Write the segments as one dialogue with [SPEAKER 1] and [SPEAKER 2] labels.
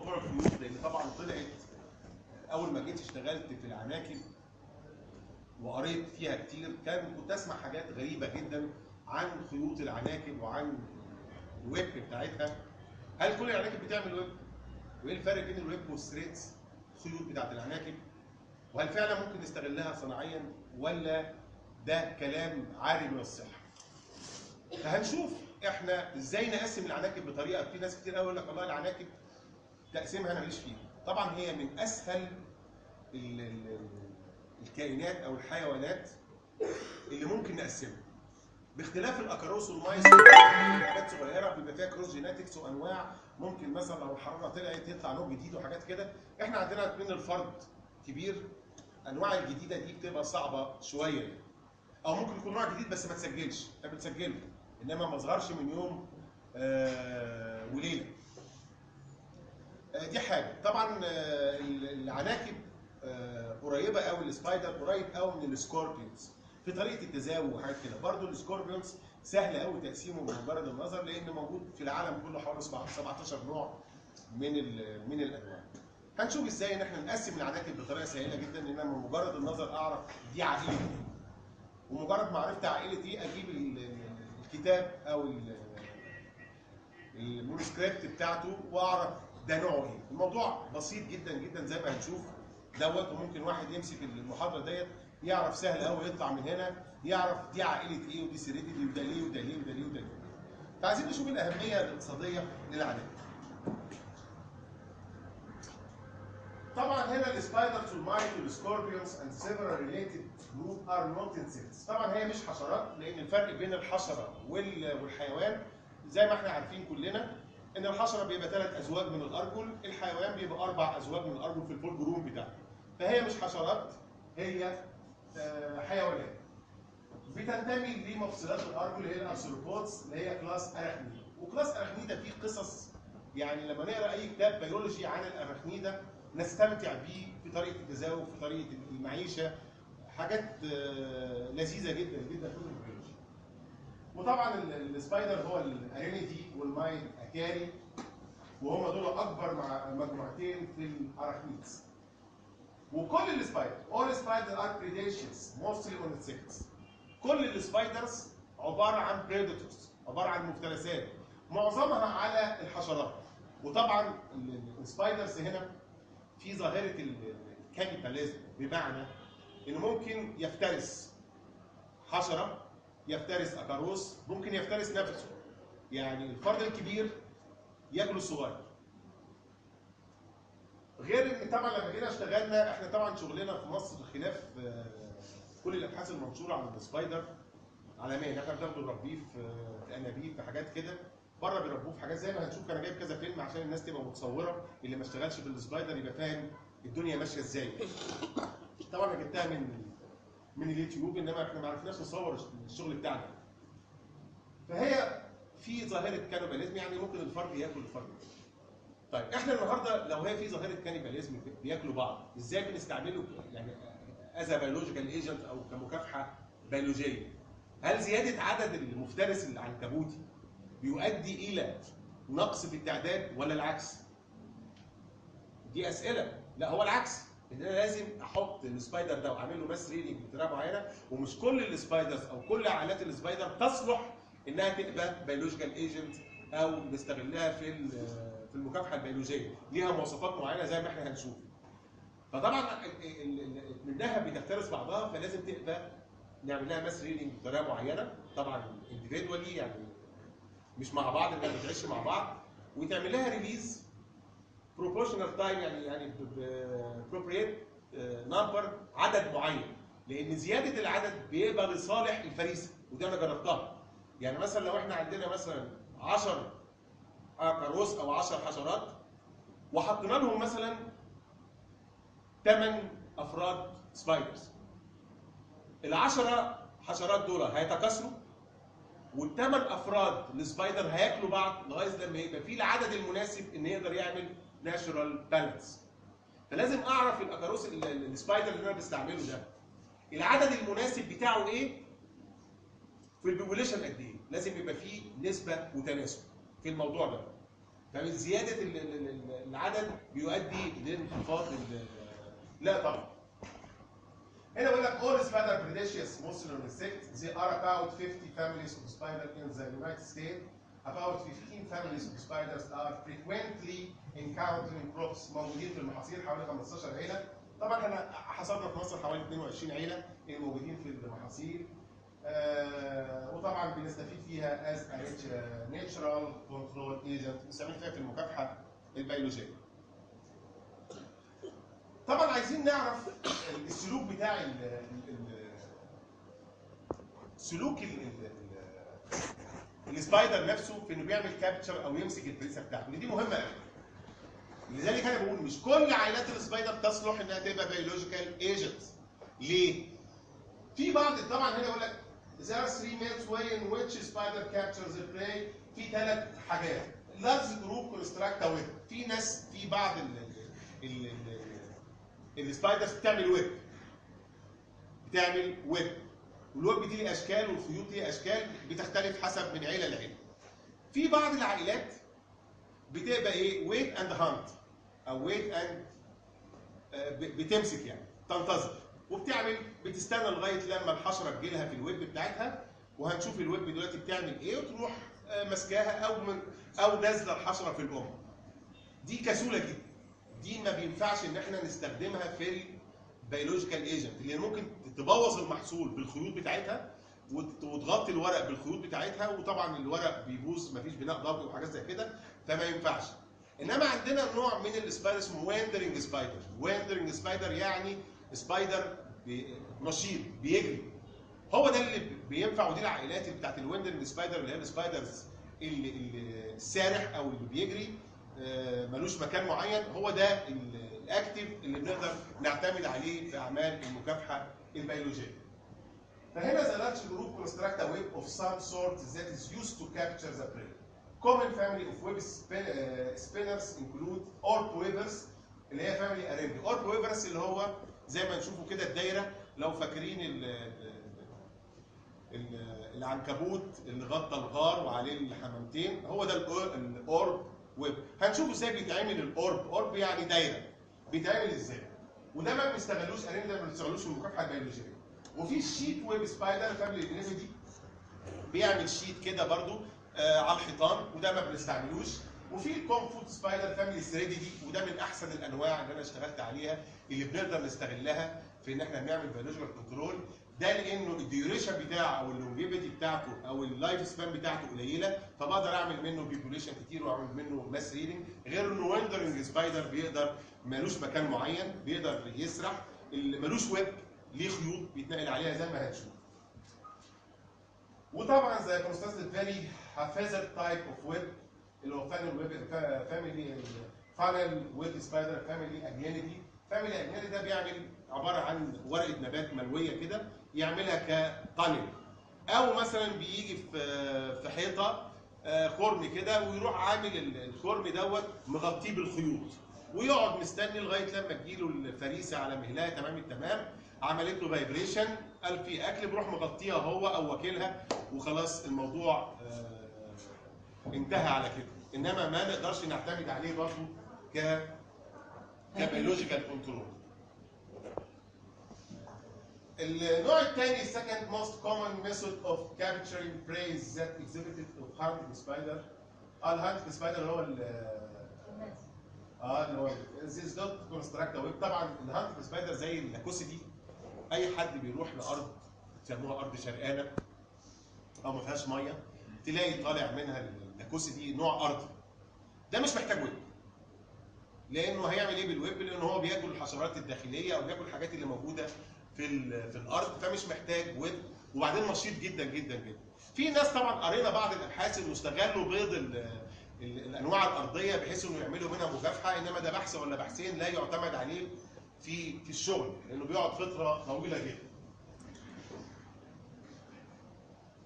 [SPEAKER 1] موضوع الخيوط، لان طبعا طلعت اول ما جيت اشتغلت في العناكب وقريت فيها كتير كنت اسمع حاجات غريبه جدا عن خيوط العناكب وعن الويب بتاعتها. هل كل العناكب بتعمل ويب؟ وايه الفرق بين الويب والستريتس الخيوط بتاعت العناكب؟ وهل فعلا ممكن نستغلها صناعيا ولا ده كلام عاري من الصحه؟ فهنشوف احنا ازاي نقسم العناكب بطريقه. في ناس كتير قوي يقول لك والله العناكب تقسيمها انا ماليش فيها. طبعا هي من اسهل الكائنات او الحيوانات اللي ممكن نقسمها، باختلاف الاكاروس والمايس حاجات صغيره بيبقى فيها كروس جيناتكس وانواع. ممكن مثلا لو الحراره طلعت يطلع نوع جديد وحاجات كده. احنا عندنا من الفرد كبير، انواع الجديده دي بتبقى صعبه شويه، او ممكن يكون نوع جديد بس ما تسجلش، انت بتسجله انما ما ظهرش من يوم وليله. دي حاجه. طبعا العناكب قريبه قوي، السبايدر قريب قوي من السكوربيونز في طريقه التزاوج وحاجات كده. برضو السكوربيونز سهل قوي تقسيمه بمجرد النظر، لان موجود في العالم كله حوالي 17 نوع من الانواع. هنشوف ازاي ان احنا نقسم العناكب بطريقه سهله جدا، ان انا بمجرد النظر اعرف دي عائله ايه، ومجرد ما عرفت عائله ايه اجيب الكتاب او المونوسكريبت بتاعته واعرف ده نوعه ايه. الموضوع بسيط جدا جدا زي ما هنشوف دوت. وممكن واحد يمسك المحاضره ديت يعرف سهل قوي يطلع من هنا يعرف دي عائله ايه ودي سيريتي وده ليه وده ليه وده ليه وده ليه. فعايزين نشوف الاهميه الاقتصاديه للعناكب. طبعا هنا السبايدرز والمايت والسكوربيونز and several related group are not insects. طبعا هي مش حشرات، لان الفرق بين الحشره والحيوان زي ما احنا عارفين كلنا ان الحشره بيبقى 3 ازواج من الارجل، الحيوان بيبقى 4 ازواج من الارجل في الفول جروم بتاعه. فهي مش حشرات، هي حيوانات. بتنتمي لمفصلات الارجل اللي هي الارثروبودز اللي هي كلاس اراخنيدا. وكلاس اراخنيدا فيه قصص، يعني لما نقرا اي كتاب بيولوجي عن الأراخنيدا نستمتع بيه في طريقه التزاوج، في طريقه المعيشه، حاجات لذيذه جدا جدا في البيولوجي. وطبعا السبايدر هو الارينيدي والمايد اكاري، وهم دول اكبر مجموعتين في الاراخنيدز. وكل السبايدر all spiders are predaceous mostly on insects. كل السبايدرز عباره عن predators، عباره عن مفترسات معظمها على الحشرات. وطبعا السبايدرز هنا في ظاهره الكانيباليزم، بمعنى انه ممكن يفترس حشره، يفترس اكاروس، ممكن يفترس نفسه. يعني الفرد الكبير ياكل الصغير. غير ان طبعا لما جينا اشتغلنا احنا طبعا شغلنا في مصر خلاف كل الابحاث المنشوره عن السبايدر عالميا. احنا بناخده نربيه في انابيب في حاجات كده، بره بيربوه في حاجات زي ما هنشوف. انا جايب كذا فيلم عشان الناس تبقى متصوره، اللي ما اشتغلش في السبايدر يبقى فاهم الدنيا ماشيه ازاي. طبعا انا جبتها من اليوتيوب، انما احنا ما عرفناش نصور الشغل بتاعنا. فهي في ظاهره كانيباليزم، يعني ممكن الفرد ياكل الفرد. طيب احنا النهارده لو هي في ظاهره كانيباليزم بياكلوا بعض، ازاي بنستعمله يعني از بيولوجيكال ايجنت او كمكافحه بيولوجيه؟ هل زياده عدد المفترس العنكبوتي بيؤدي الى نقص في التعداد ولا العكس؟ دي اسئله. لا، هو العكس، ان انا لازم احط السبايدر ده واعمل له ماس ريدنج بطريقه معينه، ومش كل السبايدرز او كل عائلات السبايدر تصلح انها تبقى بيولوجيكال ايجنت او نستغلها في المكافحه البيولوجيه، ليها مواصفات معينه زي ما احنا هنشوف. فطبعا منها بتفترس بعضها، فلازم تبقى نعمل لها ماس ريدنج بطريقه معينه، طبعا انديفيدوالي، يعني مش مع بعض، انها ما بتعيش مع بعض، وتعمل لها ريليز بروبورشنال تايم، يعني بروبريت نمبر، عدد معين، لان زياده العدد بيبقى لصالح الفريسه. وده انا جربتها. يعني مثلا لو احنا عندنا مثلا 10 اكاروس او 10 حشرات وحطينا لهم مثلا 8 افراد سبايدرز، ال10 حشرات دول هيتكاثروا، وال8 افراد السبايدر هياكلوا بعض لغايه لما يبقى في العدد المناسب ان يقدر يعمل ناتشورال بالانس. فلازم اعرف الاكاروس السبايدر اللي انا بستعمله ده العدد المناسب بتاعه ايه في البوبوليشن، قد ايه. لازم يبقى فيه نسبه وتناسب في الموضوع ده. فزياده العدد بيؤدي لانخفاض لا طبعا. هنا بقول لك all spider predaceous muscular insects there are about 50 families of spiders in the United States. About 15 families of spiders are frequently encountered in crops. موجودين في المحاصيل حوالي 15 عيله. طبعا احنا حصلنا في مصر حوالي 22 عيله الموجودين في المحاصيل. وطبعا بنستفيد فيها as a natural control agent بنستعمل فيها في المكافحه البيولوجيه. طبعا عايزين نعرف السلوك بتاع سلوك السبايدر نفسه في انه بيعمل كابتشر او يمسك الفريسه بتاعته، دي مهمه قوي. لذلك انا بقول مش كل عائلات السبايدر تصلح انها تبقى بيولوجيكال ايجنت. ليه؟ في بعض طبعا هنا يقول لك there are three main ways in which spider captures the prey. في ثلاث حاجات. large group construct a web. في ناس في بعض السبايدرز بتعمل ويب. والويب دي ليه اشكال والخيوط ليه اشكال بتختلف حسب من عيله لعيله. في بعض العائلات بتبقى ايه؟ ويت اند هانت او ويت اند بتمسك يعني تنتظر بتستنى لغايه لما الحشره تجيلها في الويب بتاعتها، وهنشوف الويب دلوقتي بتعمل ايه وتروح ماسكاها او نازله الحشره في الام. دي كسوله جدا. دي ما بينفعش ان احنا نستخدمها في البيولوجيكال ايجنت لان ممكن تبوظ المحصول بالخيوط بتاعتها وتغطي الورق بالخيوط بتاعتها، وطبعا الورق بيبوظ مفيش بناء ضوئي وحاجات زي كده فما ينفعش. انما عندنا نوع من السبايدر اسمه واندرنج سبايدر. واندرنج سبايدر يعني سبايدر نشيط بيجري. هو ده اللي بينفع، ودي العائلات بتاعت الواندرنج سبايدر اللي هي السبايدرز اللي السارح او اللي بيجري ملوش مكان معين. هو ده الاكتيف اللي بنقدر نعتمد عليه في اعمال المكافحه البيولوجيه. فهنا the large group construct a web of some sort that is used to capture the prey. Common family of web spinners include orb weavers اللي هي family Arimbi. orb weavers اللي هو زي ما نشوفه كده الدايره، لو فاكرين العنكبوت اللي غطى الغار وعليه الحمامتين، هو ده الاورب ويب. هنشوف ازاي بيتعمل الاورب يعني دايره. بيتعمل ازاي؟ وده ما بنستغلوش ده ما بنستغلوش في المكافحه البيولوجيه. وفي الشيت ويب سبايدر فاميلي الجريفيدي بيعمل شيت كده برضو على الحيطان، وده ما بنستعملوش. وفي الكومفورت سبايدر فاميلي ثريدي وده من احسن الانواع اللي انا اشتغلت عليها اللي بنقدر نستغلها في ان احنا نعمل بيولوجيكال كنترول. ده لانه الديوريشن بتاعه او اللونجيفيتي بتاعته او اللايف سبان بتاعته قليله، فبقدر اعمل منه بيبوليشن كتير واعمل منه ماس ريدنج. غير انه واندرنج سبايدر بيقدر مالوش مكان معين، بيقدر يسرح. اللي مالوش ويب ليه خيوط بيتنقل عليها زي ما هنشوف. وطبعا زي كونستانت فالي هافيزر تايب اوف ويب اللي هو فاميلي ويب سبايدر فاميلي اجنيدي. فاميلي اجنيدي ده بيعمل عباره عن ورقه نبات ملويه كده يعملها كطنل، او مثلا بيجي في حيطه خرم كده ويروح عامل الخرم دوت مغطيه بالخيوط ويقعد مستني لغايه لما تجيله الفريسه على مهلها تمام التمام، عملت له فايبريشن، قال في اكل، بيروح مغطيها هو او واكلها وخلاص الموضوع انتهى على كده. انما ما نقدرش نعتمد عليه برضه كبيولوجيكال كنترول. النوع الثاني second most common method of capturing prey that exhibited of hunting spider. الهانتنج سبايدر اللي هو اللي هو this dot construct a web. طبعا الهانتنج سبايدر زي اللاكوسيدي، اي حد بيروح لارض يسموها ارض شرقانه او ما فيهاش ميه تلاقي طالع منها اللاكوسيدي نوع ارضي. ده مش محتاج ويب. لانه هيعمل ايه بالويب؟ لانه هو بياكل الحشرات الداخليه او بياكل الحاجات اللي موجوده في الارض، فمش محتاج ويب. وبعدين نشيط جدا جدا جدا. في ناس طبعا قرينا بعض الابحاث انه استغلوا بيض الانواع الارضيه بحيث انه يعملوا منها مكافحه، انما ده بحث ولا بحثين لا يعتمد عليه في الشغل لانه بيقعد فتره طويله جدا.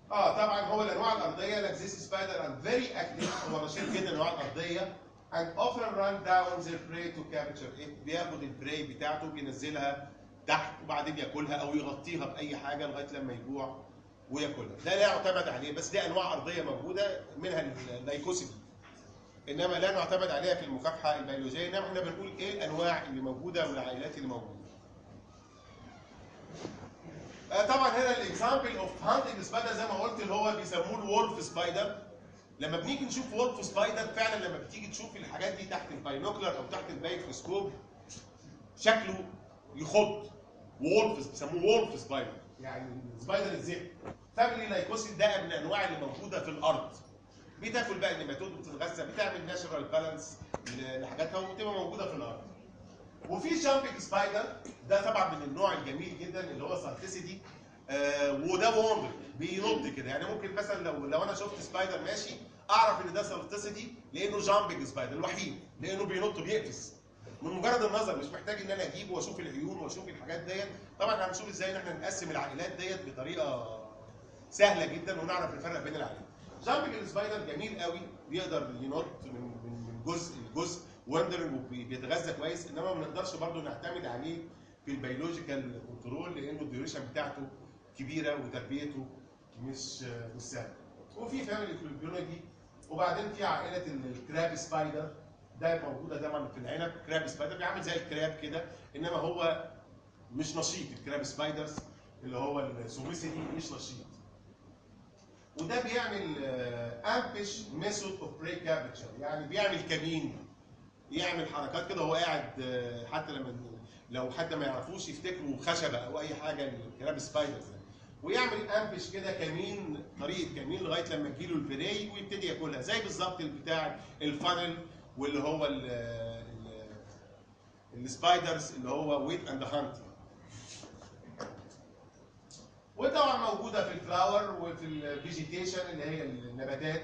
[SPEAKER 1] طبعا هو الانواع الارضيه لاكزيس سبايدر اند فيري اكتيف، هو نشيط جدا الانواع الارضيه and often run down their prey to capture it. بياخد البراي بتاعته بينزلها تحت وبعدين ياكلها او يغطيها باي حاجه لغايه لما يجوع وياكلها. ده لا يعتمد عليه، بس دي انواع ارضيه موجوده منها اللايكوسيدي. انما لا نعتمد عليها في المكافحه البيولوجيه، انما احنا بنقول ايه الانواع اللي موجوده والعائلات اللي موجوده. طبعا هنا الاكزامبل اوف هانتنج سبايدر زي ما قلت اللي هو بيسموه الولف سبايدر. لما بنيجي نشوف وولف سبايدر فعلا لما بتيجي تشوف الحاجات دي تحت الباينوكلر او تحت البايكروسكوب شكله يخض. وولفز بيسموه وولف سبايدر، يعني سبايدر الذئب. فاميلي لايكوسيد ده من الانواع اللي موجوده في الارض. بتاكل بقى النباتات وبتتغذى، بتعمل ناشونال بالانس لحاجاتها وبتبقى موجوده في الارض. وفي جامبنج سبايدر ده طبعا من النوع الجميل جدا اللي هو سارتيسيدي. وده ووندر بينط كده، يعني ممكن مثلا لو انا شفت سبايدر ماشي اعرف ان ده سارتيسيدي لانه جامبنج سبايدر الوحيد، لانه بينط بيقفز من مجرد النظر، مش محتاج ان انا اجيبه واشوف العيون واشوف الحاجات ديت. طبعا هنشوف ازاي ان احنا نقسم العائلات ديت بطريقه سهله جدا ونعرف نفرق بين العائلات. جامبنج سبايدر جميل قوي، بيقدر ينط من جزء لجزء وندرنج وبيتغذى كويس، انما ما نقدرش برضه نعتمد عليه في البيولوجيكال كنترول لانه الديوريشن بتاعته كبيره وتربيته مش سهله. وفي فاميلي كلوبيولوجي، وبعدين في عائله الكراب سبايدر ده موجوده دايما في العنب. كراب سبايدر بيعمل زي الكراب كده، انما هو مش نشيط. الكراب سبايدرز اللي هو السوميسيدي مش نشيط. وده بيعمل امبش ميثود اوف بري كابتشر، يعني بيعمل كمين، يعمل حركات كده وهو قاعد. حتى لو حتى ما يعرفوش يفتكروا خشبه او اي حاجه الكراب سبايدرز ده، ويعمل امبش كده كمين، طريقه كمين لغايه لما تجيله البري ويبتدي ياكلها، زي بالظبط بتاع الفانل واللي هو السبايدرز اللي هو ويت اند هانت. وطبعا موجوده في الفلاور وفي الفيجيتيشن اللي هي النباتات.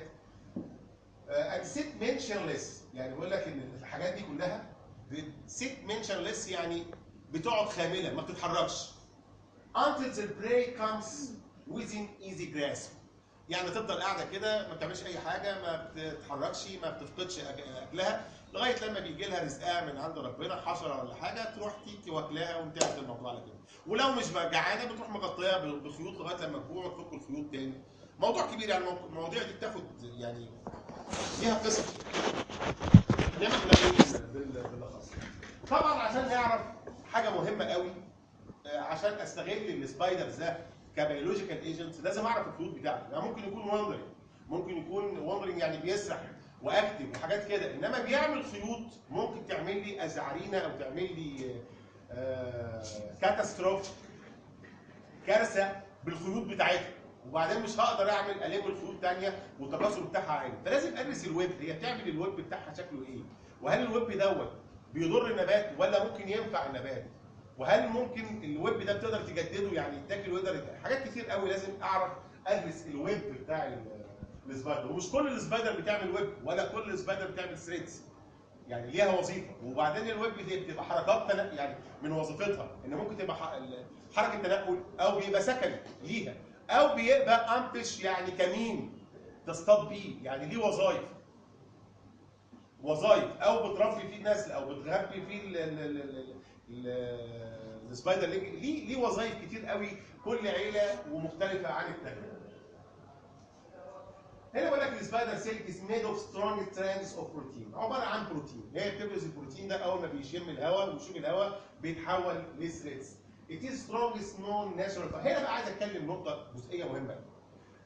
[SPEAKER 1] سيت منشنلس، يعني بيقول لك ان الحاجات دي كلها سيت منشنلس، يعني بتقعد خامله ما بتتحركش until the prey comes within easy grasp، يعني تفضل قاعده كده ما بتعملش اي حاجه، ما بتتحركش، ما بتفقدش اكلها لغايه لما بيجي لها رزقها من عند ربنا، حشره ولا حاجه تروح تيجي واكلاها وانتهت الموضوع على كده. ولو مش جعانه بتروح مغطياها بخيوط لغايه لما تجوع وتفك الخيوط تاني. موضوع كبير، يعني المواضيع دي بتاخد يعني ليها قصص. انما احنا باللخص طبعا عشان نعرف حاجه مهمه قوي، عشان استغل السبايدرز ده كبيولوجيكال ايجنت لازم اعرف الخيوط بتاعته. يعني ممكن يكون وندرنج، ممكن يكون وندرنج يعني بيسرح واكتف وحاجات كده، انما بيعمل خيوط ممكن تعمل لي ازعرينه او تعمل لي كاتاستروف، كارثه بالخيوط بتاعتها، وبعدين مش هقدر اعمل الم الخيوط ثانيه والتكاثر بتاعها عالي. فلازم ادرس الويب، هي بتعمل الويب بتاعها شكله ايه؟ وهل الويب دوت بيضر النبات ولا ممكن ينفع النبات؟ وهل ممكن الويب ده بتقدر تجدده يعني يتاكل ويقدر حاجات كتير قوي لازم اعرف ادرس الويب بتاع السبايدر. ومش كل السبايدر بتعمل ويب ولا كل السبايدر بتعمل ثريدز، يعني ليها وظيفه. وبعدين الويب دي بتبقى حركات يعني من وظيفتها ان ممكن تبقى حركه تنقل او بيبقى سكني ليها او بيبقى امبش يعني كمين تصطاد بيه، يعني ليه وظائف او بتربي فيه نسل او بتغذي فيه السبايدر ليه وظائف كتير قوي، كل عيله ومختلفه عن الثانيه. هنا بيقول لك السبايدر سيلك از ميد اوف سترونج ستراندز اوف بروتين، عباره عن بروتين، هي بتفرز البروتين ده اول ما بيشم الهواء ويشوف الهواء بيتحول لثريدز. It is strongest known natural. هنا بقى عايز اتكلم نقطه جزئيه مهمه.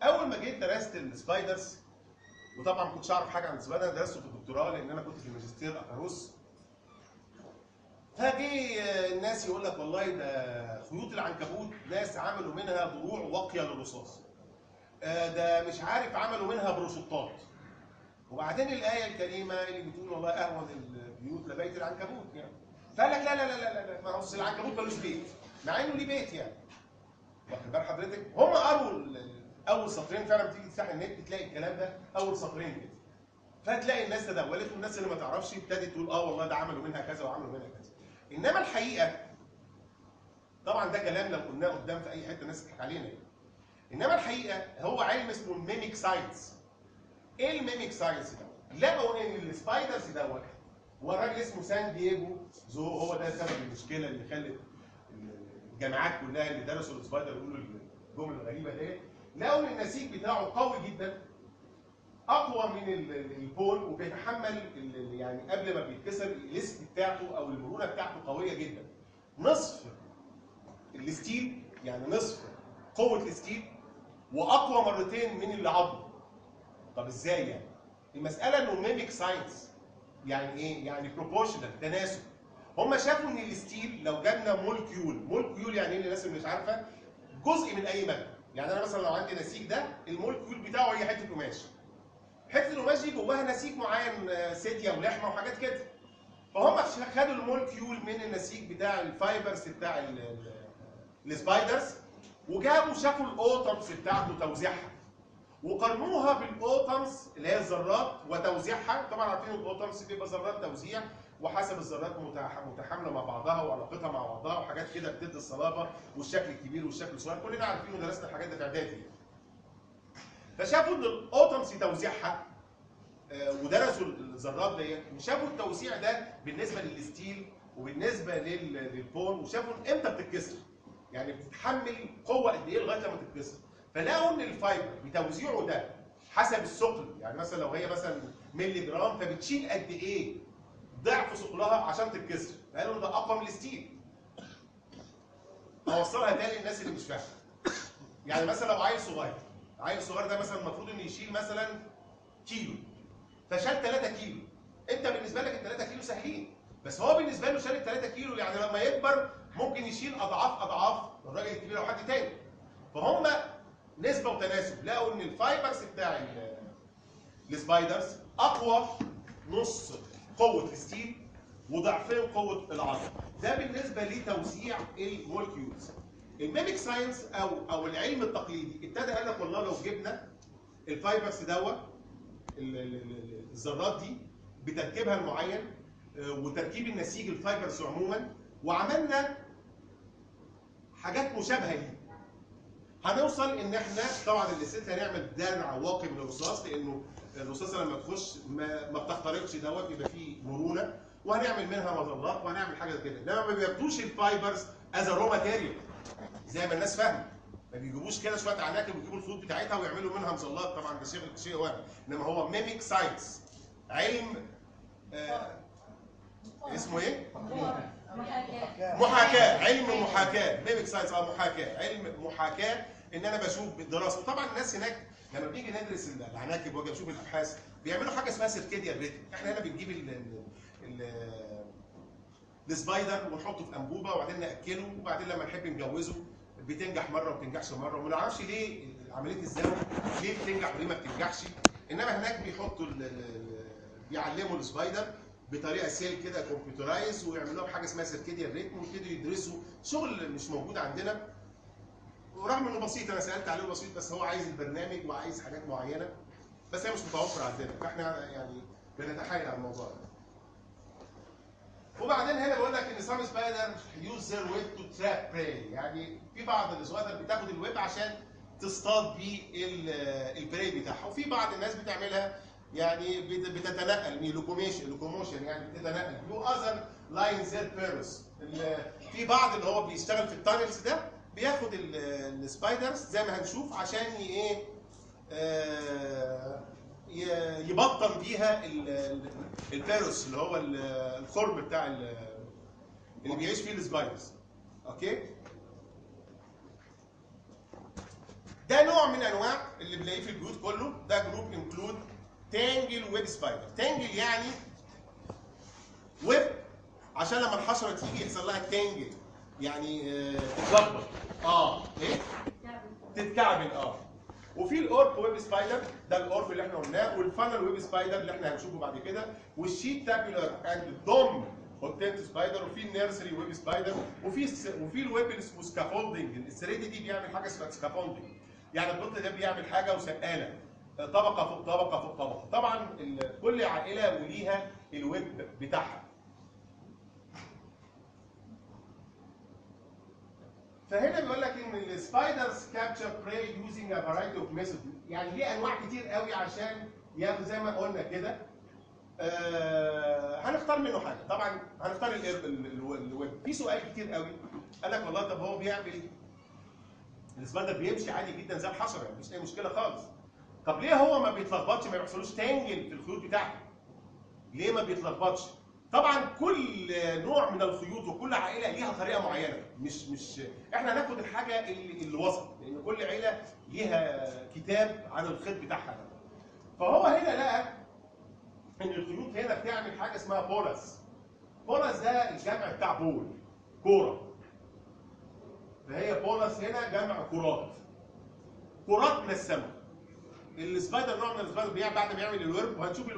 [SPEAKER 1] اول ما جيت درست السبايدرز، وطبعا ما كنتش اعرف حاجه عن السبايدر، درسته في الدكتوراه لان انا كنت في الماجستير اكاروس. فجي الناس يقول لك والله ده خيوط العنكبوت ناس عملوا منها ضروع واقيه للرصاص. ده مش عارف عملوا منها بروشوتات. وبعدين الايه الكريمه اللي بتقول والله اهون البيوت لبيت العنكبوت يعني. فقال لك لا لا لا لا لا، ما هو العنكبوت ملوش بيت، مع انه ليه بيت يعني. واخد بال حضرتك؟ هم قروا اول سطرين، فعلا بتيجي تفتح النت تلاقي الكلام ده اول سطرين كده. فتلاقي الناس تدولت والناس اللي ما تعرفش ابتدت تقول والله ده عملوا منها كذا وعملوا منها كذا. انما الحقيقه طبعا ده كلام لو قلناه قدام في اي حته الناس تضحك علينا يعني. انما الحقيقه هو علم اسمه الميميك ساينس. ايه الميميك ساينس ده؟ لقوا ان السبايدرز دوت، والراجل اسمه سان دييجو زو، هو ده سبب المشكله اللي خلت الجامعات كلها اللي درسوا السبايدر يقولوا الجمله الغريبه ديت. لقوا ان النسيج بتاعه قوي جدا، اقوى من البون وبيتحمل يعني قبل ما بيتكسر الليست بتاعته او المرونه بتاعته قويه جدا. نصف الستيل، يعني نصف قوه الستيل، واقوى مرتين من العظم. طب ازاي يعني؟ المساله انه ميميك ساينس. يعني ايه؟ يعني بروبورشنال، تناسب. هم شافوا ان الستيل لو جالنا مولكيول يعني ايه للناس اللي مش عارفه؟ جزء من اي ماده. يعني انا مثلا لو عندي نسيج ده المولكيول بتاعه هي حته قماش. حته القماش دي جواها نسيج معين، سيديا ولحمه وحاجات كده. فهم خدوا المولكيول من النسيج بتاع الفايبرز بتاع السبايدرز، وجابوا شافوا الاوتمز بتاعته توزيعها، وقارنوها بالاوتمز اللي هي الذرات وتوزيعها. طبعا عارفين الاوتمز بيبقى ذرات توزيع، وحسب الذرات متحامله مع بعضها وعلاقتها مع بعضها وحاجات كده بتدي الصلابه والشكل الكبير والشكل الصغير. كلنا عارفين ودرسنا الحاجات دي في اعدادي. فشافوا ان الاوتمز توزيعها، ودرسوا الذرات ديت، وشافوا التوزيع ده بالنسبه للستيل وبالنسبه للبون، وشافوا امتى بتتكسر. يعني بتتحمل قوه قد ايه لغايه لما تتكسر. فلقوا ان الفايبر بتوزيعه ده حسب الثقل، يعني مثلا لو هي مثلا ملي جرام فبتشيل قد ايه ضعف ثقلها عشان تتكسر. فقالوا ده اقوى من الستيل. اوصلها تاني للناس اللي مش فاهمه. يعني مثلا لو عيل صغير ده مثلا المفروض انه يشيل مثلا كيلو، فشال 3 كيلو. انت بالنسبه لك ال 3 كيلو سهلين، بس هو بالنسبه له شال ال 3 كيلو، يعني لما يكبر ممكن يشيل اضعاف الراجل الكبير او حد تاني. فهم نسبه وتناسب، لقوا ان الفايبرز بتاع السبايدرز اقوى نص قوه الستيل وضعفين قوه العظم. ده بالنسبه لتوزيع المولكيولز. الميميك ساينس او العلم التقليدي ابتدى قال لك والله لو جبنا الفايبرز دوت، الذرات دي بتركيبها المعين وتركيب النسيج الفايبرز عموما، وعملنا حاجات مشابهه ليه، هنوصل ان احنا طبعا الست هنعمل درع واقي من الرصاص، لانه الرصاصه لما تخش ما بتخترقش دوت، بيبقى فيه مرونه، وهنعمل منها مظلات وهنعمل حاجه كده. انما ما بياخدوش الفايبرز از رو ماتيريال زي ما الناس فاهمه. ما بيجيبوش كده شويه عناكب ويجيبوا الخيوط بتاعتها ويعملوا منها مظلات. طبعا ده شيء وهم. انما هو ميميك ساينس، علم اسمه ايه؟ محاكاه. علم محاكاه. ميميك ساينس محاكاه، علم محاكاه. ان انا بشوف بالدراسه. طبعا الناس هناك لما بنيجي ندرس العناكب واجي اشوف الابحاث بيعملوا حاجه اسمها سيركيديان ريتم. احنا هنا بنجيب السبايدر ونحطه في انبوبه وبعدين ناكله، وبعدين لما نحب نجوزه بتنجح مره وما بتنجحش مره، وما نعرفش ليه عمليه الزواج ليه بتنجح وليه ما بتنجحش. انما هناك بيحطوا بيعلموا السبايدر بطريقه سيل كده كمبيوترايز، ويعملوا حاجه اسمها سيركيديان ريتم، ويبتدوا يدرسوا شغل مش موجود عندنا. ورغم انه بسيط، انا سالت عليه بسيط، بس هو عايز البرنامج وعايز حاجات معينه، بس هي مش متوفره عندنا، فاحنا يعني بنتحايل على الموضوع ده. وبعدين هنا بقول لك ان سام سبايدر يوز ذير ويب تو تراب براي، يعني في بعض السبايدر بتاخد الويب عشان تصطاد بيه البراي بتاعها، وفي بعض الناس بتعملها يعني بتتنقل لوكوموشن، يعني بتتنقل. يو اذر لاين ذير بيرس. في بعض اللي هو بيشتغل في التانلز ده بياخد السبايدرز زي ما هنشوف عشان ايه يبطل بيها البيروس اللي هو الخرم بتاع اللي بيعيش فيه السبايدرز. اوكي، ده نوع من انواع اللي بنلاقيه في البيوت كله. ده جروب انكلود تانجل ويب سبايدر. تانجل يعني ويب عشان لما الحشره تيجي يحصل لها تانجل، يعني تتلخبط. ايه؟ تتكعبل. وفي الاورب ويب سبايدر، ده الاورب اللي احنا قلناه، والفانل ويب سبايدر اللي احنا هنشوفه بعد كده، والشيت تابيولار اند دوم هوتنت سبايدر، وفي النيرسري ويب سبايدر، وفي الويب اللي اسمه سكافولدنج. الثريد دي بيعمل حاجه اسمها سكافولدنج، يعني القطن ده بيعمل حاجه وسقاله، طبقه فوق طبقه فوق طبقه. طبعا كل عائله وليها الويب بتاعها. فهنا بيقول لك ان السبايدرز كابتشر براي يوزنج ا فرايتي اوف ميثود، يعني ليه انواع كتير قوي عشان ياخد زي ما قلنا كده. هنختار منه حاجه. طبعا هنختار الويب. في سؤال كتير قوي قال لك والله طب هو بيعمل السبايدر بيمشي عادي جدا زي الحشره، مفيش اي مشكله خالص. طب ليه هو ما بيتلخبطش، ما بيحصلوش تانجل في الخيوط بتاعته؟ ليه ما بيتلخبطش؟ طبعا كل نوع من الخيوط وكل عائله ليها طريقه معينه، مش احنا هناخد الحاجه اللي وسط، لان كل عيله ليها كتاب عن الخيط بتاعها ده. فهو هنا لقى ان الخيوط هنا بتعمل حاجه اسمها بولس. بولس ده الجمع بتاع بول، كوره. فهي بولس هنا جمع كرات، كرات من السماء. السبايدر نوع من السبايدر بعد ما يعمل الويب، وهنشوف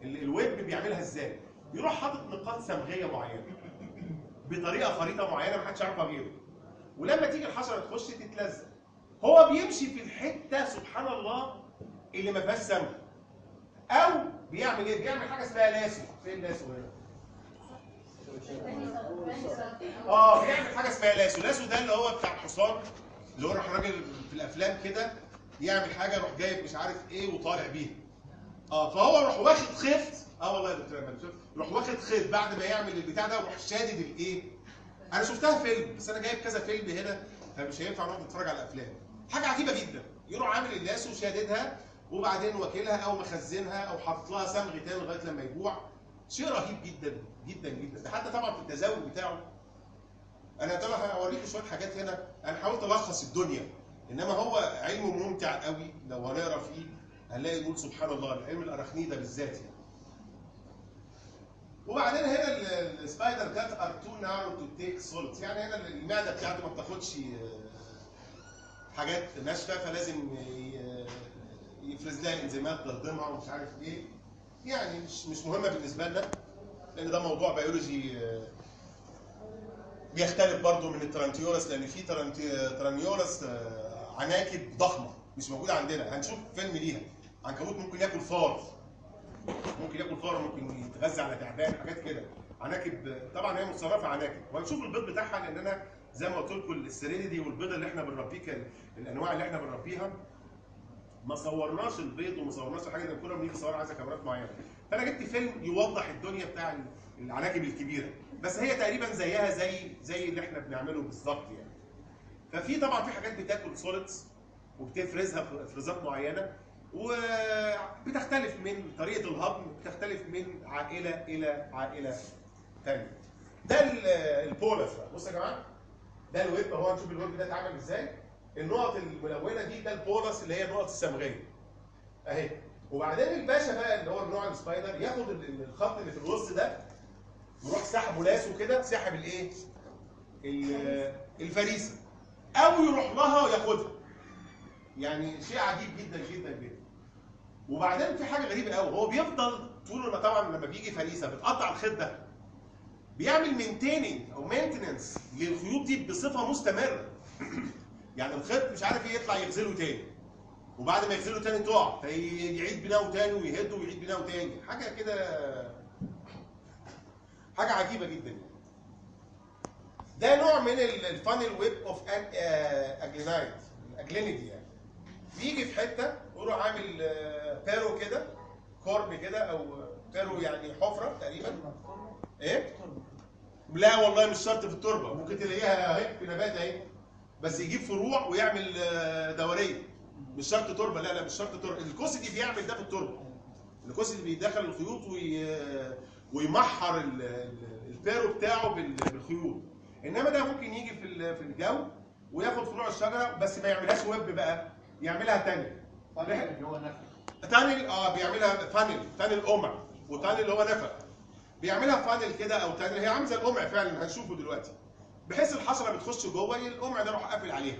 [SPEAKER 1] الويب بيعملها ازاي. يروح حاطط نقاط صمغيه معينه بطريقه خريطه معينه محدش يعرفها غيره. ولما تيجي الحشره تخش تتلزق، هو بيمشي في الحته سبحان الله اللي ما فيهاش صمغ. او بيعمل ايه؟ بيعمل حاجه اسمها لاسو. فين لاسو هنا؟ بيعمل حاجه اسمها لاسو. لاسو ده اللي هو بتاع الحصان، اللي هو راح راجل في الافلام كده يعمل حاجه يروح جايب مش عارف ايه وطالع بيها. فهو يروح واخد خيط. والله يا دكتور احمد، يروح واخد خيط بعد ما يعمل البتاع ده ويروح شادد الايه؟ انا شفتها فيلم، بس انا جايب كذا فيلم هنا فمش هينفع نقعد نتفرج على الافلام. حاجه عجيبه جدا. يروح عامل اللاسو وشاددها وبعدين واكلها او مخزنها او حاطط لها صمغ تاني لغايه لما يجوع. شيء رهيب جدا جدا جدا. ده حتى طبعا في التزاوج بتاعه. انا طبعا هوريكم شويه حاجات هنا، انا حاولت الخص الدنيا، انما هو علمه ممتع قوي. لو هنقرا فيه هنلاقي نقول سبحان الله، العلم الاراخنيده بالذات يعني. وبعدين هنا السبايدر كات ار تو نارو تو تيك سوليدز، يعني هنا المعده بتاعته ما بتاخدش حاجات ناشفه، فلازم يفرز لها انزيمات تهضمها ومش عارف ايه. يعني مش مهمه بالنسبه لنا، لان ده موضوع بيولوجي بيختلف برضه من الترانتيورس، لان في ترانيورس عناكب ضخمه مش موجوده عندنا. هنشوف فيلم ليها. عنكبوت ممكن ياكل فار، ممكن يتغذى على تعبان، حاجات كده. عناكب طبعا هي متصرفه عناكب، وهنشوف البيض بتاعها، لان انا زي ما قلت لكم السيريدي والبيض اللي احنا بنربيه، الانواع اللي احنا بنربيها ما صورناش البيض وما صورناش حاجه، لان كنا بنيجي نصور عايزه كاميرات معينه. فانا جبت فيلم يوضح الدنيا بتاع العناكب الكبيره، بس هي تقريبا زيها زي اللي احنا بنعمله بالظبط يعني. ففي طبعا في حاجات بتاكل سوليدز وبتفرزها في افرازات معينه، وبتختلف من طريقه الهضم، بتختلف من عائله الى عائله ثانيه. ده البولس بقى. بصوا يا جماعه، ده الويب اهو. هنشوف الويب ده اتعمل ازاي. النقط الملونه دي ده البولس اللي هي النقط الصمغيه اهي. وبعدين الباشا بقى اللي هو النوع السبايدر ياخد الخط اللي في الوسط ده يروح سحبه لاسه كده، سحب الايه؟ الفريسه، او يروح لها وياخدها. يعني شيء عجيب جدا جدا جدا. وبعدين في حاجه غريبه قوي، هو بيفضل طول ما طبعا لما بيجي فريسه بتقطع الخيط ده، بيعمل مينتيننج او مينتننس للخيوط دي بصفه مستمره. يعني الخيط مش عارف ايه يطلع يغزله تاني، وبعد ما يغزله تاني تقع، فيعيد بناؤه تاني ويهد ويعيد بناؤه تاني. حاجه كده، حاجه عجيبه جدا يعني. ده نوع من الفانل ويب اوف اجلينايد، الاجلينيدي يعني. بيجي في حته ويروح عامل بيرو كده، كورب كده، او بيرو يعني حفره تقريبا. ايه؟ لا والله مش شرط في التربه، ممكن تلاقيها اهي في نبات اهي، بس يجيب فروع ويعمل دوريه. مش شرط تربه، لا مش شرط تربه. الكوسيدي بيعمل ده في التربه. الكوسيدي بيدخل الخيوط ويمحر البيرو بتاعه بالخيوط. انما ده ممكن يجي في الجو وياخد فروع الشجره، بس ما يعملهاش ويب بقى، يعملها تانل.
[SPEAKER 2] اللي هو نفق.
[SPEAKER 1] تانل بيعملها تانل قمع، وتانل اللي هو نفق. بيعملها فانل كده او تانل، هي عامله زي القمع فعلا، هنشوفه دلوقتي. بحيث الحشره بتخش جوه القمع ده يروح قافل عليها.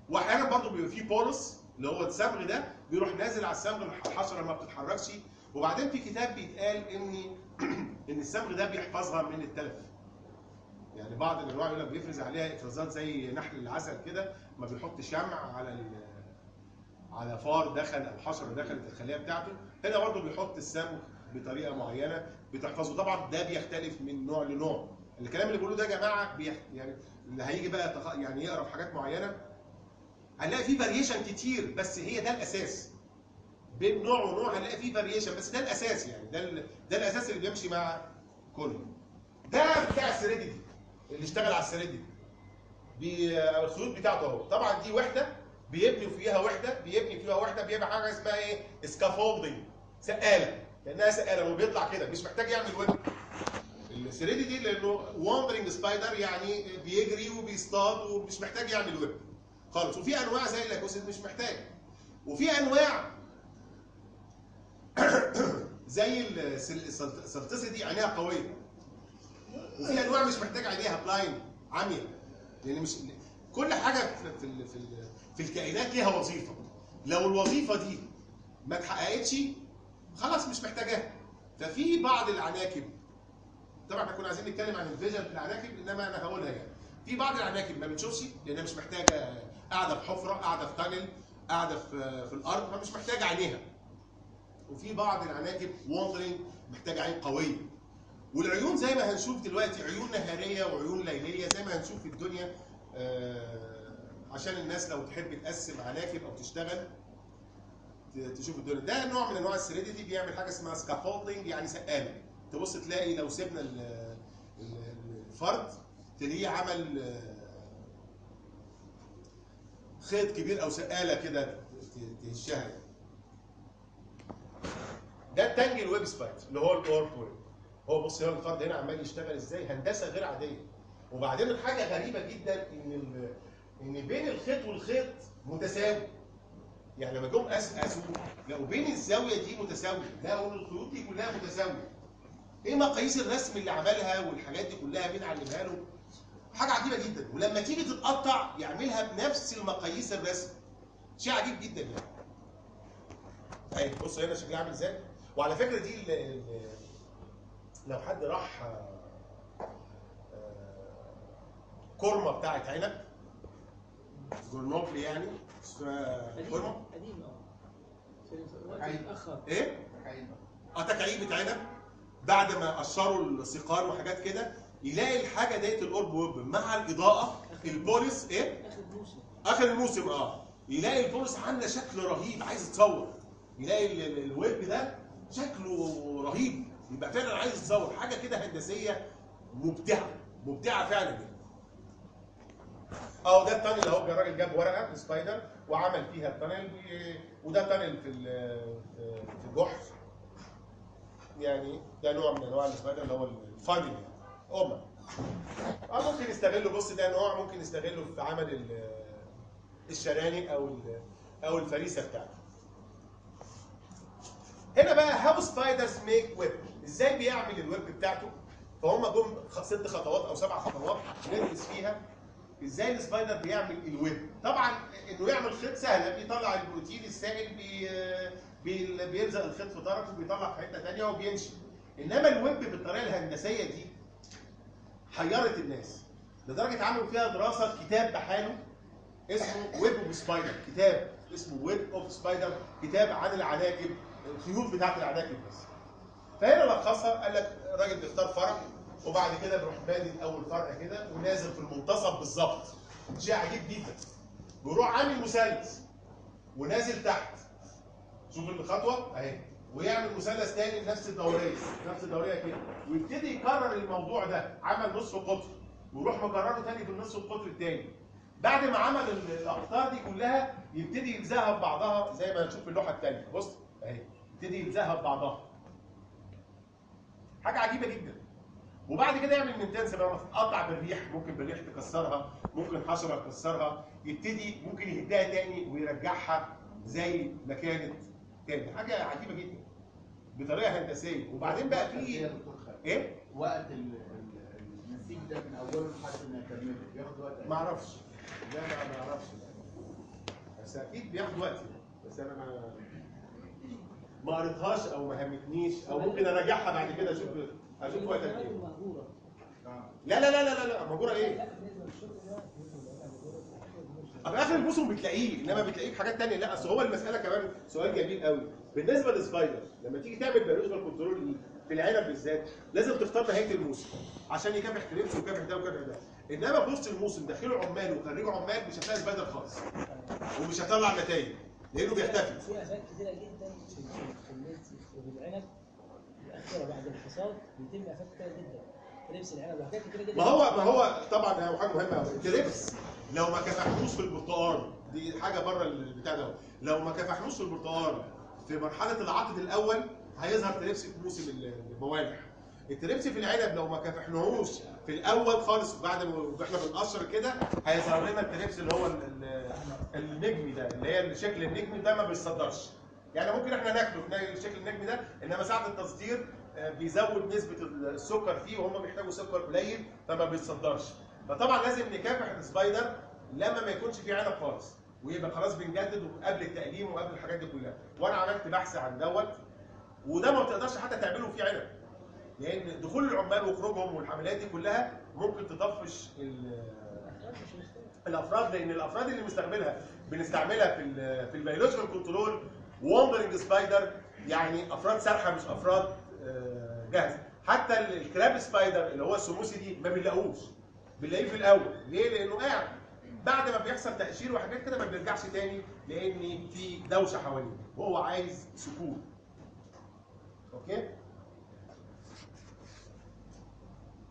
[SPEAKER 1] واحيانا برضه بيبقى فيه بولس اللي هو الصمغ ده، بيروح نازل على الصمغ، الحشره ما بتتحركش. وبعدين في كتاب بيتقال ان الصمغ ده بيحفظها من التلف. يعني بعض الانواع يقول لك بيفرز عليها افرازات زي نحل العسل كده، ما بيحط شمع على فار دخل او حشره دخلت الخليه بتاعته. هنا برضه بيحط الصمغ بطريقه معينه بتحفظه. طبعا ده بيختلف من نوع لنوع. الكلام اللي بقوله ده يا جماعه يعني اللي هيجي بقى يعني يقرا في حاجات معينه هنلاقي فيه فاريشن كتير، بس هي ده الاساس. بين نوع ونوع هنلاقي فيه فاريشن، بس ده الاساس يعني. ده الاساس اللي بيمشي مع كله. ده بتاع السيريديتي اللي اشتغل على السيريديتي. الخيوط بتاعته اهو. طبعا دي وحده بيبني فيها وحده، بيبقى حاجه اسمها ايه؟ سكافولدنج، سقاله، كانها سقاله، هو بيطلع كده مش محتاج يعمل ويب. السيريديتي لانه واندرنج سبايدر، يعني بيجري وبيصطاد ومش محتاج يعمل ويب خالص. وفي انواع زي اللاكوسيد مش محتاج، وفي انواع زي السلتسيتي عينيها قويه، وفي انواع مش محتاج عينيها بلايند، عمياء. لان مش كل حاجه في الكائنات ليها وظيفه، لو الوظيفه دي ما اتحققتش خلاص مش محتاجاها. ففي بعض العناكب، طبعا احنا كنا عايزين نتكلم عن الفيجن في العناكب، انما انا هقولها يعني. في بعض العناكب ما بتشوفش لانها مش محتاجه، قاعده في حفره، قاعده في تانل، قاعده في الارض، فمش محتاجه عينيها. وفي بعض العناكب واندرنج محتاجه عين قويه. والعيون زي ما هنشوف دلوقتي، عيون نهاريه وعيون ليليه زي ما هنشوف في الدنيا. عشان الناس لو تحب تقسم عناكب او تشتغل تشوف الدنيا. ده نوع من انواع السيريديتي، بيعمل حاجه اسمها سكافولدنج، يعني سقاله. تبص تلاقي لو سيبنا الفرد تلاقيه عمل خيط كبير او سقاله كده تهشها. ده التانجل ويب سبايدر اللي هو الاورب ويب. هو بص هنا الفرد هنا عمال يشتغل ازاي، هندسه غير عاديه. وبعدين الحاجه غريبه جدا ان بين الخيط والخيط متساوي. يعني لما جم قاسوا لقوا بين الزاويه دي متساويه، لقوا الخيوط دي كلها متساويه. ايه مقاييس الرسم اللي عملها والحاجات دي كلها مين علمها له؟ حاجه عجيبه جدا. ولما تيجي تتقطع يعملها بنفس المقاييس الرسم، شيء عجيب جدا يعني. اهي بص هنا شكلها عامل ازاي. وعلى فكره دي لو حد راح كورما بتاعت عنب، جورنوبل يعني، كورما
[SPEAKER 2] قديم اتاخر
[SPEAKER 1] ايه؟ تكعيبة عنب بعد ما قشروا السيقان وحاجات كده، يلاقي الحاجه ديت الاورب ويب مع الاضاءه البوليس ايه؟ اخر الموسم يلاقي البوليس عامله شكل رهيب، عايز يتصور. يلاقي الويب ده شكله رهيب، يبقى فعلا عايز يتصور. حاجه كده هندسيه مبدعه فعلا يعني. ده التانل اهو. الراجل جاب ورقه سبايدر وعمل فيها التانل، وده تانل في الجحر. يعني ده نوع من انواع السبايدر اللي هو الفانل يعني. ممكن يستغله. بص ده نوع ممكن يستغله في عمل الشرانق او الفريسه بتاعته. هنا بقى هاو سبايدرز ميك ويب، ازاي بيعمل الويب بتاعته. فهم جم 6 خطوات او 7 خطوات ندرس فيها ازاي السبايدر بيعمل الويب. طبعا انه يعمل خيط سهله، بيطلع البروتين السائل، بيلزق الخيط في طرف وبيطلع في حته ثانيه وبينشف. انما الويب بالطريقه الهندسيه دي حيرت الناس لدرجه عملوا فيها دراسه، كتاب بحاله اسمه ويب اوف سبايدر، كتاب اسمه ويب اوف سبايدر، كتاب عن العناكب، الخيوط بتاعت العناكب بس. فهنا لخصها، قال لك الراجل بيختار فرع وبعد كده بيروح بادئ اول فرع كده ونازل في المنتصف بالظبط. شيء عجيب جدا. بيروح عامل مثلث ونازل تحت. شوف الخطوه اهي، ويعمل مثلث تاني نفس الدوريه كده، ويبتدي يكرر الموضوع ده. عمل نصف قطر ويروح مكرره تاني في النصف القطر التاني. بعد ما عمل الاقطار دي كلها يبتدي يلزقها ببعضها زي ما هنشوف في اللوحه الثانيه. بص اهي، يبتدي يلزقها ببعضها. حاجه عجيبه جدا. وبعد كده يعمل مينتنس بقى، تتقطع بالريح، ممكن بالريح تكسرها، ممكن حشره تكسرها، يبتدي ممكن يهدها تاني ويرجعها زي ما كانت تاني. حاجه عجيبه جدا بطريقه هندسيه. وبعدين بقى في ايه؟
[SPEAKER 3] وقت النسيج ده من اوله لحد ما يكمله بياخد وقت؟
[SPEAKER 1] ما اعرفش. لا ما اعرفش، بس اكيد بياخد وقت. بس انا ما قريتهاش او ما همتنيش، او ممكن اراجعها بعد كده اشوف وقت قد ايه. لا مهجوره ايه؟ في اخر الموسم بتلاقيه، انما بتلاقيه في حاجات ثانيه. لا اصل هو المساله كمان سؤال جميل قوي بالنسبه للسبايدر. لما تيجي تعمل بيولوجيكال كنترول في العنب بالذات لازم تختار نهايه الموسم عشان يكافح كريبس ويكافح ده ويكافح ده. انما في وسط الموسم دخلوا عمال وخرجوا عمال مش هتلاقي سبايدر خالص ومش هتطلع نتائج لانه بيختفي.
[SPEAKER 2] في افات كثيره جدا في العنب الاخيره بعد الحصاد بيتم افات كثيره جدا، كريبس العنب وحاجات كثيره جدا.
[SPEAKER 1] ما هو طبعا هو حاجه مهمه قوي. الكريبس لو ما كافحتوش في البرتقال دي حاجه بره البتاع ده. لو ما كافحنوش البرتقال في مرحله العقد الاول هيظهر تريبسي في موسم الموالح. التريبسي في العنب لو ما كافحناهوش في الاول خالص بعد ما احنا بنقشر كده هيظهر لنا التريبسي اللي هو النجمي ده، اللي هي الشكل النجمي ده ما بيتصدرش. يعني ممكن احنا ناكله في الشكل النجمي ده، انما ساعه التصدير بيزود نسبه السكر فيه وهم بيحتاجوا سكر قليل فما بيتصدرش. فطبعا لازم نكافح السبايدر لما ما يكونش فيه عنب خالص، ويبقى خلاص بنجدد قبل التقليم وقبل الحاجات دي كلها. وانا عملت بحث عن دوت، وده ما بتقدرش حتى تعمله فيه عنب، لان دخول العمال وخروجهم والحملات دي كلها ممكن تطفش الافراد، لان الافراد اللي بنستعملها في البيولوجيكال كنترول ووندرنج سبايدر، يعني افراد سارحه مش افراد جاهزه. حتى الكراب سبايدر اللي هو السموسي دي ما بنلاقوش، بنلاقيه في الاول. ليه؟ لانه قاعد بعد ما بيحصل تقشير وحاجات كده ما بيرجعش تاني، لان في دوشه حواليه وهو عايز سكون. اوكي؟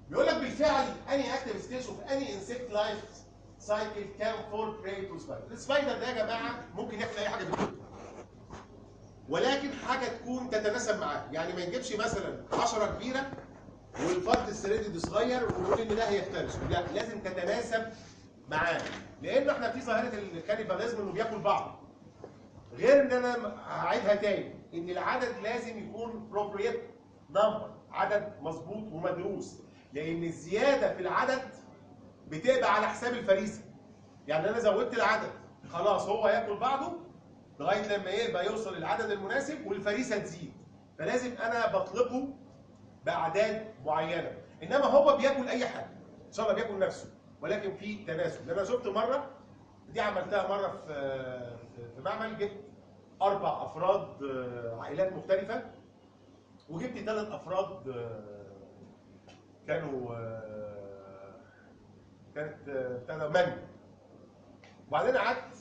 [SPEAKER 1] بيقول لك بالفعل اني اكتف ستيج اوف اني انسكت لايف سايكل كان فول براي تو سبايدر. السبايدر ده يا جماعه ممكن ياكل اي حاجه في الدنيا، ولكن حاجه تكون تتناسب معاه. يعني ما نجيبش مثلا حشره كبيره والفرد السريدي صغير ونقول ان ده هيفترس، لا، لازم تتناسب معاه، لان احنا في ظاهره الكانيباليزم انه بياكل بعض. غير ان انا هعيدها تاني ان العدد لازم يكون بروبريت نمبر، عدد مظبوط ومدروس، لان الزياده في العدد بتبقى على حساب الفريسه. يعني انا زودت العدد خلاص هو ياكل بعضه لغايه لما يبقى يوصل العدد المناسب والفريسه تزيد، فلازم انا بطلقه باعداد معينه. انما هو بياكل اي حاجه ان شاء الله، بياكل نفسه، ولكن في تناسب. انا شفت مره دي عملتها مره في معمل، جبت 4 افراد عائلات مختلفه، وجبت 3 افراد كانت من. وبعدين قعدت،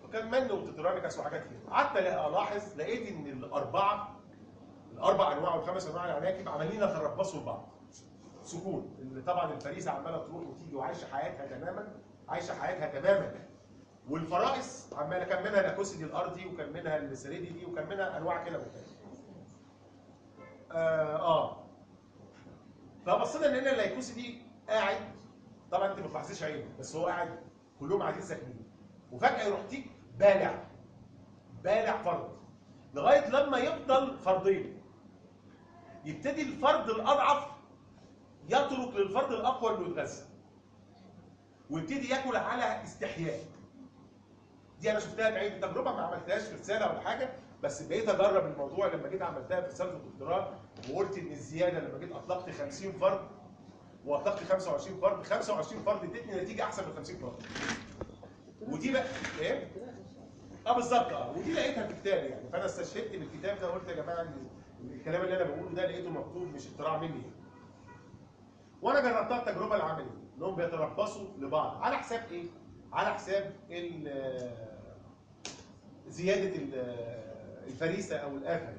[SPEAKER 1] وكان من وتترانيكس وحاجات كده، قعدت الاحظ لقيت ان الاربع انواع والخمس انواع العناكب عمالين يتربصوا لبعض سكون. اللي طبعا الفريسه عماله تروح وتيجي وعايشه حياتها تماما، والفرائس عماله، كان منها الاكوسيدي الارضي وكان منها السريدي دي وكان منها انواع كده مختلفه. فبصينا ان هنا الايكوسيدي قاعد، طبعا انت ما تلاحظيش عينه بس هو قاعد، كلهم قاعدين ساكنين، وفجاه يروح تيك بالع فرد لغايه لما يفضل فردين، يبتدي الفرد الاضعف يترك للفرد الاقوى انه يتغذى ويبتدي ياكل على استحياء. دي انا شفتها بعين تجربه، ما عملتهاش في رساله ولا حاجه، بس بقيت اجرب الموضوع لما جيت عملتها في رساله الدكتوراه، وقلت ان الزياده لما جيت اطلقت 50 فرد واطلقت 25 فرد، 25 فرد ادتني نتيجه احسن من 50 فرد. ودي بقى ايه؟ بالظبط. ودي لقيتها في كتاب يعني، فانا استشهدت بالكتاب ده وقلت يا جماعه الكلام اللي انا بقوله ده لقيته مكتوب مش اختراع مني. وانا جربتها التجربه العمليه، انهم بيتربصوا لبعض على حساب ايه؟ على حساب زياده الفريسه او الافه.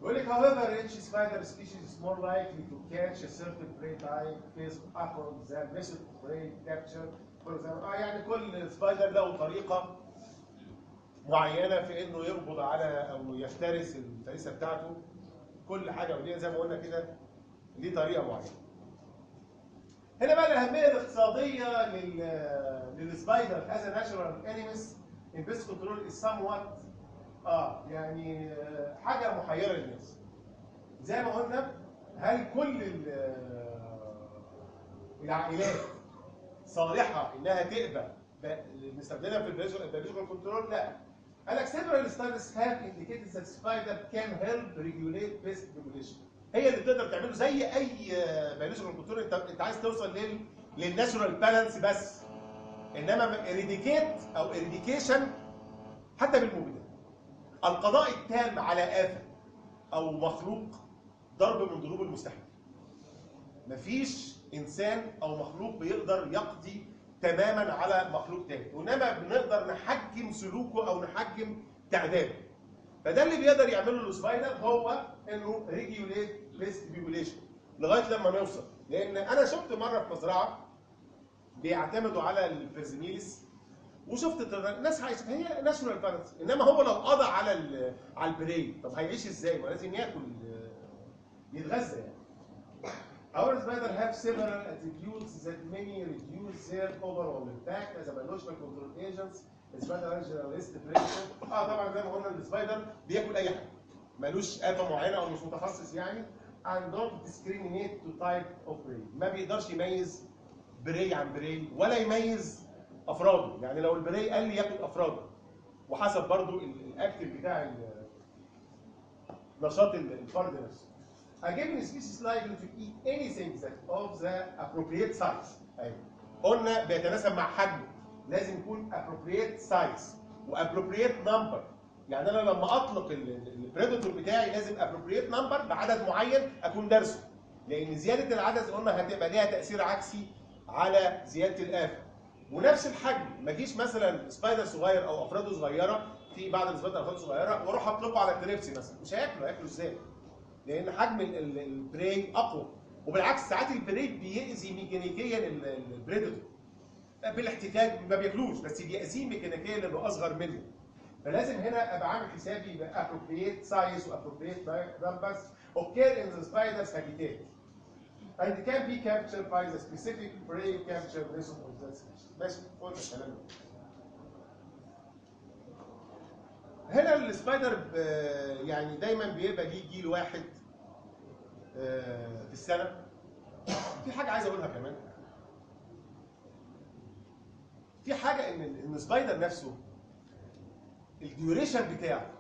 [SPEAKER 1] يقول لك however each spider species is more likely to catch a certain prey type based upon the method of prey capture. يعني كل سبايدر له طريقه معينه في انه يقبض على او يفترس الفريسه بتاعته. كل حاجه وليها زي ما قلنا كده ليه طريقه معينه. هنا بقى الاهميه الاقتصاديه للسبايدر as a natural enemies in pest control is somewhat يعني حاجه محيره للناس. زي ما قلنا، هل كل العائلات صالحه انها تقبل نستخدمها في البيولوجيكال كنترول؟ لا. قال لك several studies have indicated that spider can help regulate pest population. هي اللي تقدر تعمله زي اي بيولوجيكال كنترول. انت عايز توصل للناتشورال بالانس بس، انما اريديكيت او اريديكيشن حتى بالمبيدات، القضاء التام على آفة او مخلوق ضرب من ضروب المستحيل. مفيش انسان او مخلوق بيقدر يقضي تماما على مخلوق تاني، وانما بنقدر نحجم سلوكه او نحجم تعداده. فده اللي بيقدر يعمله السبايدر، هو انه ريجوليت بيست بيبوليشن لغايه لما نوصل. لان انا شفت مره في مزرعه بيعتمدوا على البرزيميلس، وشفت الناس عايشه هي ناشونال بارنت، انما هو لو قضى على البري طب هيعيش ازاي؟ ما لازم ياكل يتغذى يعني. Our spider have several attributes that many reduce their overall impact as a biological control agents. السبايدر generalist predator. طبعا زي ما قلنا السبايدر بياكل اي حاجه. ملوش آفة معينه او مش متخصص يعني. And don't discriminate to type of prey. ما بيقدرش يميز بري عن بري ولا يميز افراده، يعني لو البري قال لي ياكل افراده وحسب برضو الاكتف بتاع نشاط الفرد نفسه. A given species likely to eat anything that of the appropriate size. ايوه قلنا بيتناسب مع حجمه، لازم يكون appropriate size و appropriate number. يعني انا لما اطلق البريدتور بتاعي لازم appropriate number بعدد معين اكون دارسه، لان زياده العدد قلنا هتبقى ليها تاثير عكسي على زياده الآفة. ونفس الحجم، ما اجيش مثلا سبايدر صغير او افراده صغيره، في بعض السبايدر افراده صغيره واروح اطلقه على التريبسي مثلا، مش هياكله ازاي؟ لان حجم البري اقوى، وبالعكس ساعات البري بيأذي ميكانيكيا البريدتور بالاحتكاك، ما بياكلوش بس بيأذيه ميكانيكيا لانه اصغر منه. فلازم هنا ابقى عامل حسابي يبقى appropriate size و appropriate numbers occur in the spider's habitat and can be captured by the specific prey capture method of that species. ماشي قلنا الكلام ده. هنا السبايدر يعني دايما بيبقى ليه جيل واحد في السنه. في حاجه عايز اقولها كمان، في حاجه ان السبايدر نفسه الديوريشن بتاعه،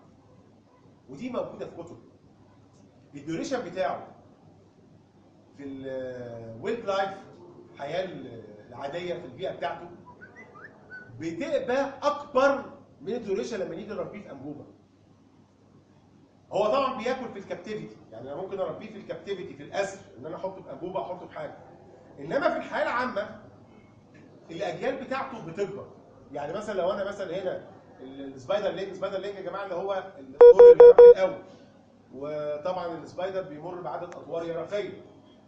[SPEAKER 1] ودي موجوده في كتب، الديوريشن بتاعه في الويلد لايف الحياه العاديه في البيئه بتاعته بتبقى اكبر من الديوريشن لما نيجي نربيه في انبوبه. هو طبعا بياكل في الكابتيفيتي، يعني انا ممكن اربيه في الكابتيفيتي في الاسر ان انا احطه في انبوبه احطه في حاجه، انما في الحياه العامه الاجيال بتاعته بتكبر. يعني مثلا لو انا مثلا هنا السبايدر لينج يا جماعه اللي هو الطور اليرقي الاول، وطبعا السبايدر بيمر بعدد اطوار يرقيه،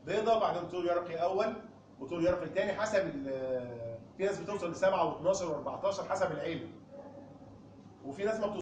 [SPEAKER 1] بيضه بعدين طور يرقي اول وطور يرقي ثاني حسب في ناس بتوصل ل7 و12 و14 حسب العيله، وفي ناس ما